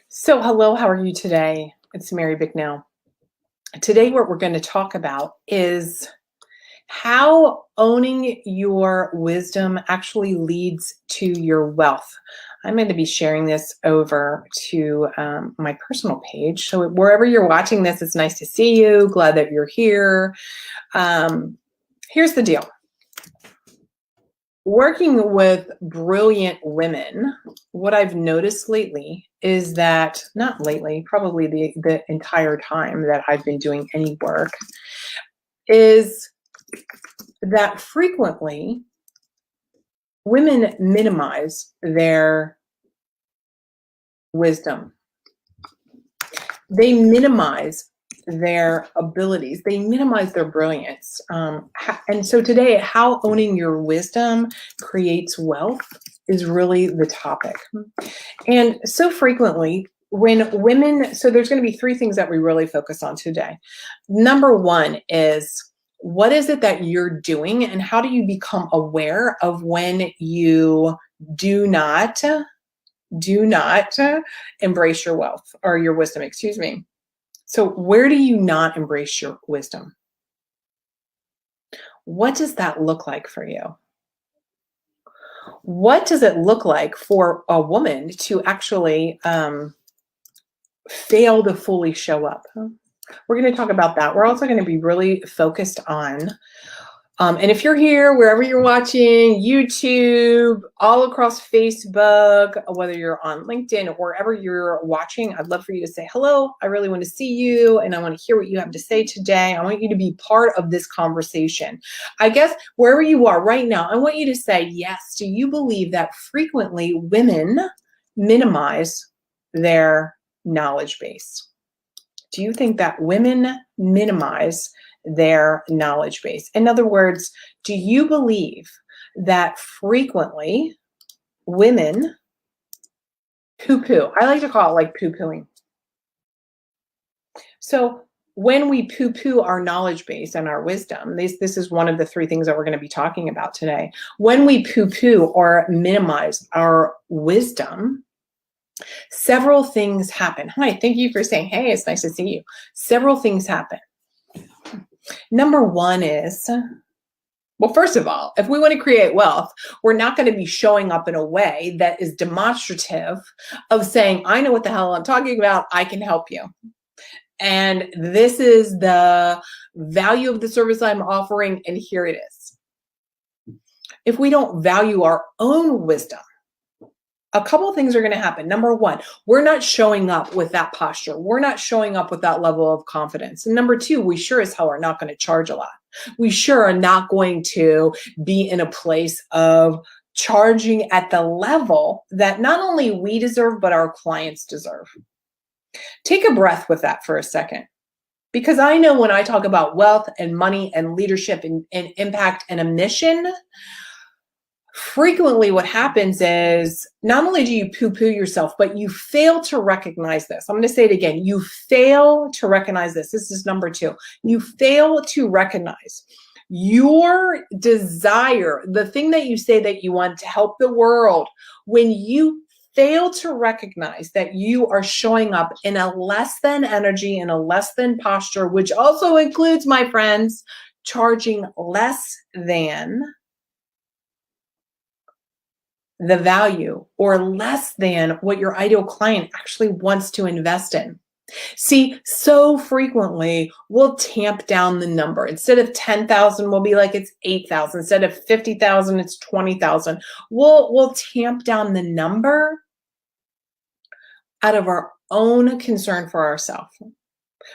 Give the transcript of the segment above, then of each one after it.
So, hello, how are you today? It's Mary Bicknell. Today, what we're going to talk about is how owning your wisdom actually leads to your wealth. I'm going to be sharing this over to my personal page. So, wherever you're watching this, it's nice to see you. Glad that you're here. Here's the deal. Working with brilliant women, what I've noticed lately is that, not lately, probably the entire time that I've been doing any work, is that frequently women minimize their wisdom. They minimize their abilities. They minimize their brilliance. And so today, how owning your wisdom creates wealth is really the topic. And so frequently, when women, so there's going to be three things that we really focus on today. Number one is, what is it that you're doing, and how do you become aware of when you do not embrace your wealth or your wisdom, excuse me. So where do you not embrace your wisdom? What does that look like for you? What does it look like for a woman to actually fail to fully show up? We're going to talk about that. We're also going to be really focused on, and if you're here, wherever you're watching, YouTube, all across Facebook, whether you're on LinkedIn or wherever you're watching, I'd love for you to say hello. I really want to see you, and I want to hear what you have to say today. I want you to be part of this conversation. I guess wherever you are right now, I want you to say, yes, do you believe that frequently women minimize their knowledge base? Do you think that women minimize their knowledge base? In other words, do you believe that frequently women poo-poo? I like to call it like poo-pooing. So when we poo-poo our knowledge base and our wisdom, this is one of the three things that we're going to be talking about today. When we poo-poo or minimize our wisdom, several things happen. Hi, thank you for saying, hey, it's nice to see you. Several things happen. Number one is, well, first of all, if we want to create wealth, we're not going to be showing up in a way that is demonstrative of saying, I know what the hell I'm talking about. I can help you. And this is the value of the service I'm offering, and here it is. If we don't value our own wisdom, a couple of things are going to happen. Number one, we're not showing up with that posture. We're not showing up with that level of confidence. And number two, we sure as hell are not going to charge a lot. We sure are not going to be in a place of charging at the level that not only we deserve, but our clients deserve. Take a breath with that for a second. Because I know when I talk about wealth and money and leadership and impact and a mission, frequently what happens is not only do you poo-poo yourself, but you fail to recognize this. I'm going to say it again. You fail to recognize this. This is number two. You fail to recognize your desire, the thing that you say that you want to help the world. When you fail to recognize that you are showing up in a less than energy, in a less than posture, which also includes, my friends, charging less than the value or less than what your ideal client actually wants to invest in. See, so frequently we'll tamp down the number. Instead of 10,000, we'll be like, it's 8,000. Instead of 50,000, it's 20,000. We'll tamp down the number out of our own concern for ourselves.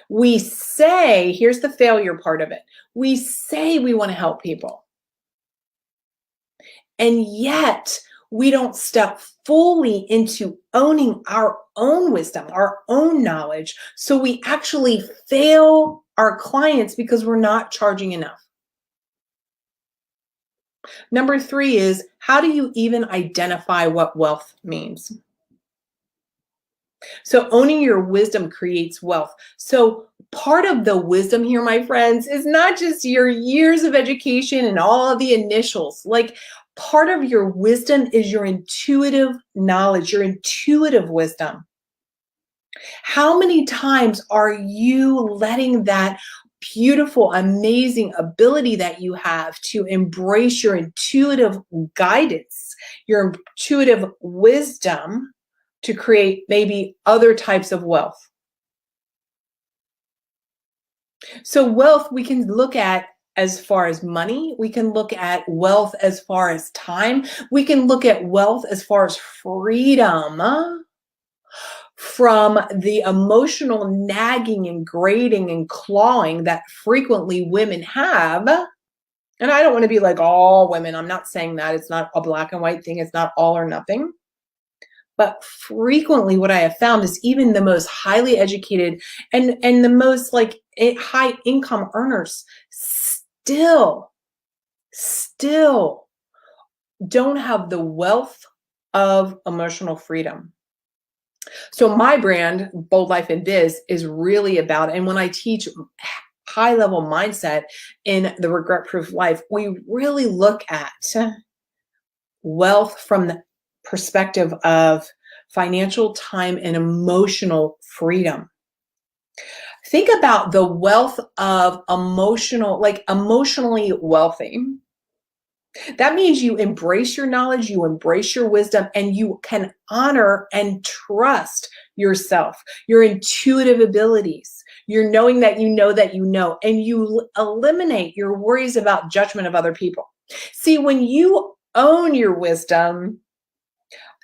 We say, here's the failure part of it. We say we want to help people. And yet, we don't step fully into owning our own wisdom, our own knowledge. So we actually fail our clients because we're not charging enough. Number three is, how do you even identify what wealth means? So owning your wisdom creates wealth. So part of the wisdom here, my friends, is not just your years of education and all of the initials. Like, part of your wisdom is your intuitive knowledge, your intuitive wisdom. How many times are you letting that beautiful, amazing ability that you have to embrace your intuitive guidance, your intuitive wisdom to create maybe other types of wealth? So, wealth we can look at as far as money, we can look at wealth as far as time, we can look at wealth as far as freedom from the emotional nagging and grating and clawing that frequently women have. And I don't want to be like all women. I'm not saying that. It's not a black and white thing. It's not all or nothing. But frequently what I have found is even the most highly educated and the most like high income earners still don't have the wealth of emotional freedom. So my brand, Bold Life and Biz, is really about, and when I teach high level mindset in the Regret Proof Life, we really look at wealth from the perspective of financial, time, and emotional freedom. Think about the wealth of emotional, like emotionally wealthy. That means you embrace your knowledge, you embrace your wisdom, and you can honor and trust yourself, your intuitive abilities, your knowing that you know that you know, and you eliminate your worries about judgment of other people. See, when you own your wisdom,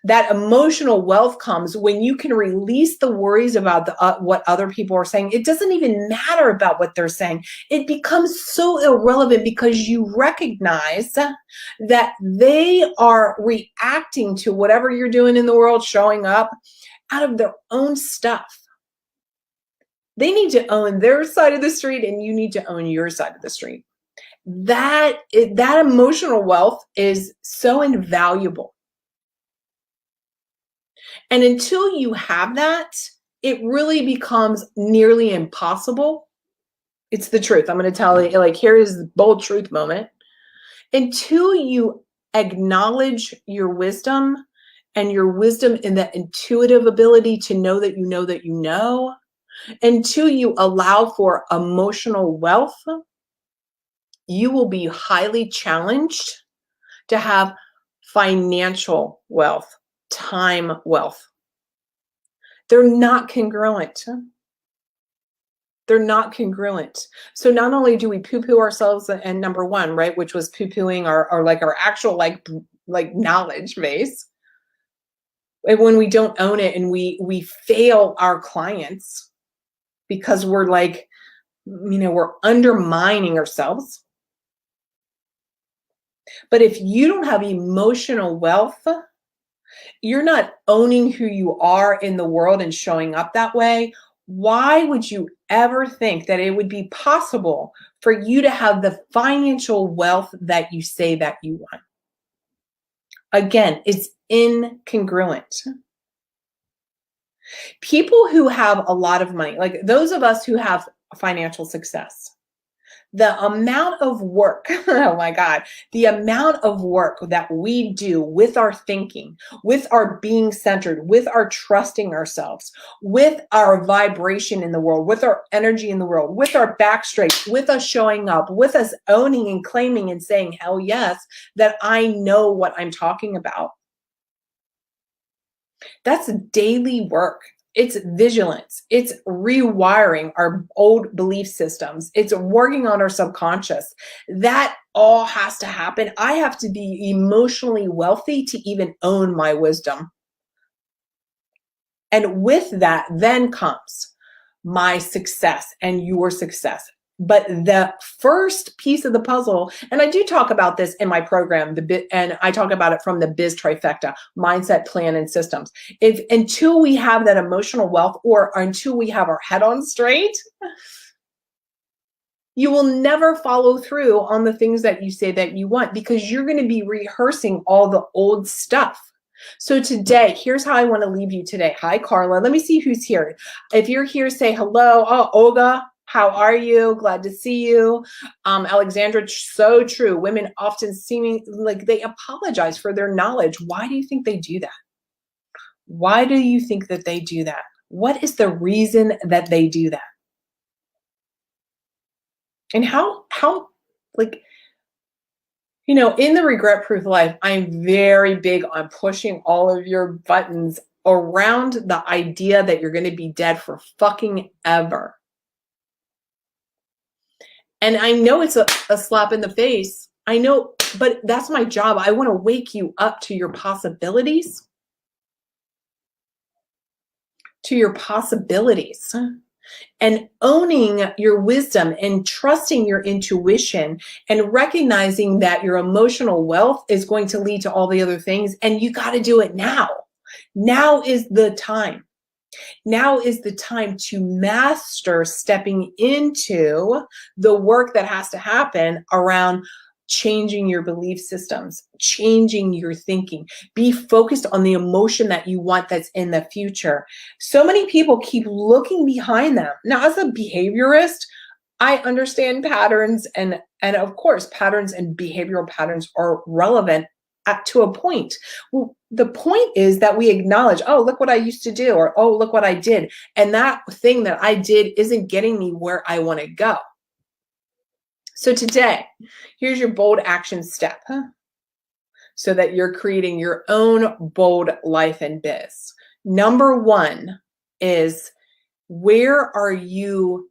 that emotional wealth comes when you can release the worries about what other people are saying. It doesn't even matter about what they're saying. It becomes so irrelevant because you recognize that they are reacting to whatever you're doing in the world, showing up out of their own stuff. They need to own their side of the street and you need to own your side of the street. That emotional wealth is so invaluable. And until you have that, it really becomes nearly impossible. It's the truth. I'm going to tell you, like, here is the bold truth moment. Until you acknowledge your wisdom and your wisdom in that intuitive ability to know that you know that you know, until you allow for emotional wealth, you will be highly challenged to have financial wealth, time wealth. They're not congruent. They're not congruent. So not only do we poo-poo ourselves, and number one, right, which was poo-pooing our actual like knowledge base. And when we don't own it and we fail our clients because we're like, we're undermining ourselves. But if you don't have emotional wealth, you're not owning who you are in the world and showing up that way. Why would you ever think that it would be possible for you to have the financial wealth that you say that you want? Again, it's incongruent. People who have a lot of money, like those of us who have financial success, the amount of work, oh my God, the amount of work that we do with our thinking, with our being centered, with our trusting ourselves, with our vibration in the world, with our energy in the world, with our back straight, with us showing up, with us owning and claiming and saying, hell yes, that I know what I'm talking about. That's daily work. It's vigilance. It's rewiring our old belief systems. It's working on our subconscious. That all has to happen. I have to be emotionally wealthy to even own my wisdom. And with that then comes my success and your success. But the first piece of the puzzle, and I do talk about this in my program, and I talk about it from the Biz Trifecta, mindset, plan, and systems. Until we have that emotional wealth, or until we have our head on straight, you will never follow through on the things that you say that you want, because you're going to be rehearsing all the old stuff. So today, here's how I want to leave you today. Hi, Carla. Let me see who's here. If you're here, say hello. Oh, Olga. How are you? Glad to see you. Alexandra, so true. Women often seeming like they apologize for their knowledge. Why do you think they do that? Why do you think that they do that? What is the reason that they do that? And how, like, in the regret proof life, I'm very big on pushing all of your buttons around the idea that you're going to be dead for fucking ever. And I know it's a slap in the face. I know, but that's my job. I want to wake you up to your possibilities. And owning your wisdom and trusting your intuition and recognizing that your emotional wealth is going to lead to all the other things. And you got to do it now. Now is the time. Now is the time to master stepping into the work that has to happen around changing your belief systems, changing your thinking. Be focused on the emotion that you want that's in the future. So many people keep looking behind them. Now, as a behaviorist, I understand patterns, and of course, patterns and behavioral patterns are relevant to a point. Well, the point is that we acknowledge, oh, look what I used to do, or oh, look what I did. And that thing that I did isn't getting me where I want to go. So today, here's your bold action step so that you're creating your own bold life and biz. Number one is, where are you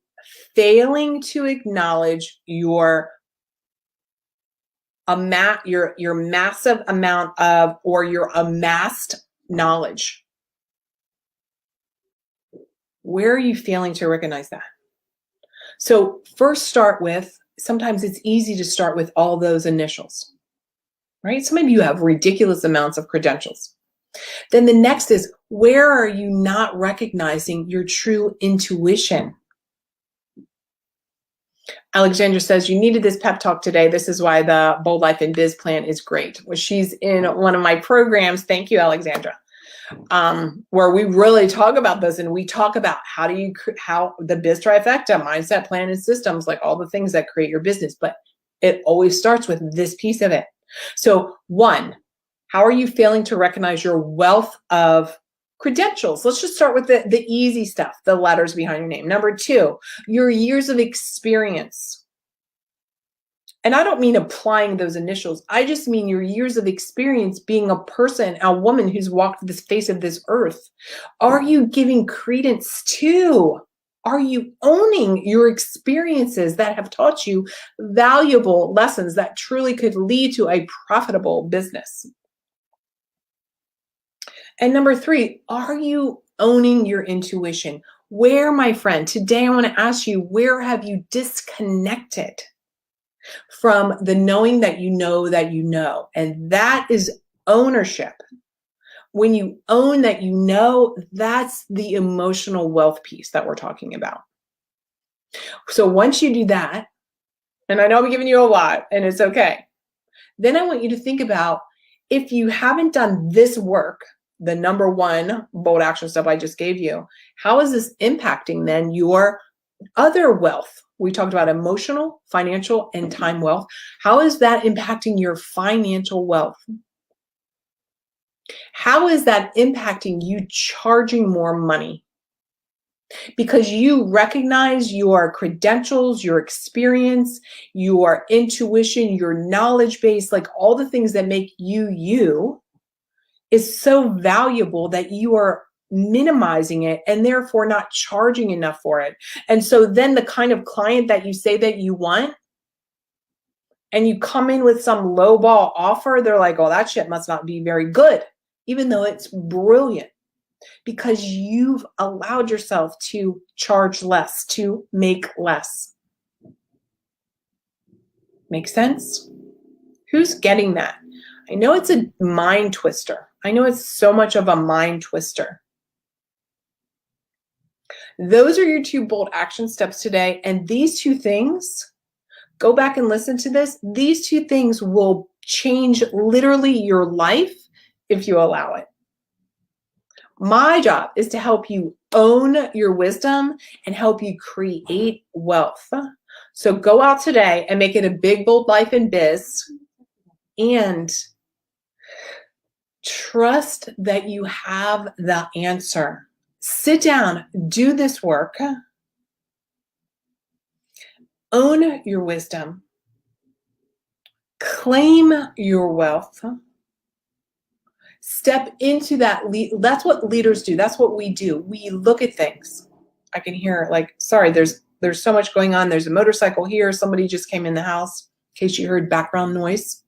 failing to acknowledge your massive amount of, or your amassed knowledge? Where are you failing to recognize that? So first start with, sometimes it's easy to start with all those initials, right? Some of you have ridiculous amounts of credentials. Then the next is, where are you not recognizing your true intuition? Alexandra says, you needed this pep talk today. This is why the Bold Life and Biz plan is great. Well, she's in one of my programs. Thank you, Alexandra. Where we really talk about this, and we talk about how the biz trifecta, mindset, plan, and systems, like all the things that create your business. But it always starts with this piece of it. So one, how are you failing to recognize your wealth of credentials? Let's just start with the easy stuff, the letters behind your name. Number two, your years of experience. And I don't mean applying those initials. I just mean your years of experience being a person, a woman who's walked the face of this earth. Are you giving credence to? Are you owning your experiences that have taught you valuable lessons that truly could lead to a profitable business? And number three, are you owning your intuition? Where, my friend, today I want to ask you, where have you disconnected from the knowing that you know that you know? And that is ownership. When you own that you know, that's the emotional wealth piece that we're talking about. So once you do that, and I know I'm giving you a lot, and it's okay, then I want you to think about, if you haven't done this work, the number one bold action step I just gave you, how is this impacting then your other wealth? We talked about emotional, financial, and time wealth. How is that impacting your financial wealth? How is that impacting you charging more money? Because you recognize your credentials, your experience, your intuition, your knowledge base, like all the things that make you you, is so valuable that you are minimizing it and therefore not charging enough for it. And so then the kind of client that you say that you want, and you come in with some lowball offer, they're like, oh, that shit must not be very good, even though it's brilliant, because you've allowed yourself to charge less, to make less. Make sense? Who's getting that? I know it's a mind twister. I know it's so much of a mind twister. Those are your two bold action steps today. And these two things, go back and listen to this. These two things will change literally your life if you allow it. My job is to help you own your wisdom and help you create wealth. So go out today and make it a big, bold life and biz, and trust that you have the answer. Sit down, do this work, own your wisdom, claim your wealth, step into that. That's what leaders do. That's what we do. We look at things. I can hear like, sorry, there's so much going on. There's a motorcycle here. Somebody just came in the house, in case you heard background noise.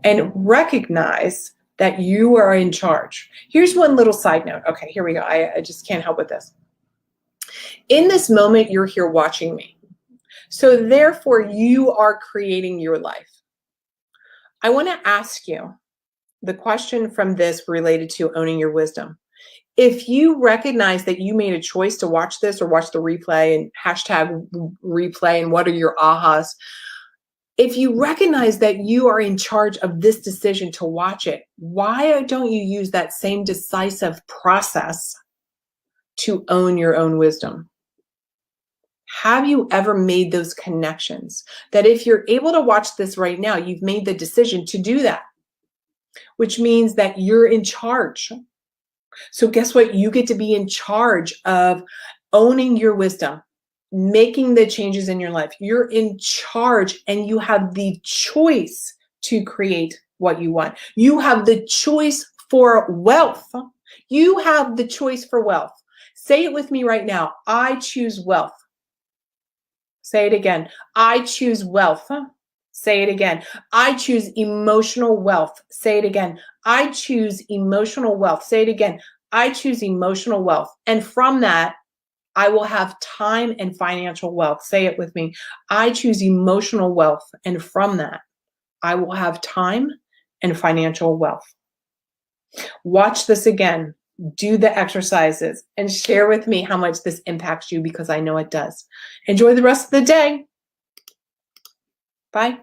And recognize that you are in charge. Here's one little side note. Okay, here we go. I just can't help with this. In this moment, you're here watching me. So therefore, you are creating your life. I want to ask you the question from this related to owning your wisdom. If you recognize that you made a choice to watch this or watch the replay and hashtag replay and what are your ahas, if you recognize that you are in charge of this decision to watch it, why don't you use that same decisive process to own your own wisdom? Have you ever made those connections that if you're able to watch this right now, you've made the decision to do that, which means that you're in charge. So guess what? You get to be in charge of owning your wisdom, making the changes in your life. You're in charge and you have the choice to create what you want. You have the choice for wealth. You have the choice for wealth. Say it with me right now. I choose wealth. Say it again. I choose wealth. Say it again. I choose emotional wealth. Say it again. I choose emotional wealth. Say it again. I choose emotional wealth. And from that, I will have time and financial wealth. Say it with me. I choose emotional wealth. And from that, I will have time and financial wealth. Watch this again. Do the exercises and share with me how much this impacts you, because I know it does. Enjoy the rest of the day. Bye.